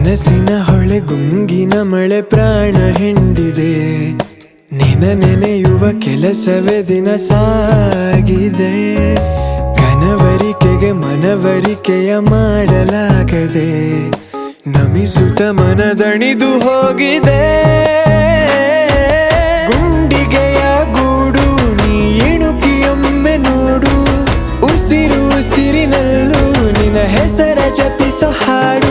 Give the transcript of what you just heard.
ಕನಸಿನ ಹೊಳೆ ಗುಂಗಿನ ಮಳೆ ಪ್ರಾಣ ಹಿಂಡಿದೆ, ನಿನ ನೆನೆಯುವ ಕೆಲಸವೇ ದಿನ ಸಾಗಿದೆ. ಕನವರಿಕೆಗೆ ಮನವರಿಕೆಯ ಮಾಡಲಾಗದೆ, ನಮಿಸುತ್ತ ಮನದಣಿದು ಹೋಗಿದೆ. ಗುಂಡಿಗೆಯ ಗೂಡು ನೀ ಇಣುಕಿಯೊಮ್ಮೆ ನೋಡು, ಉಸಿರು ಉಸಿರಿನಲ್ಲೂ ನಿನ್ನ ಹೆಸರ ಜಪಿಸೋ ಹಾಡು.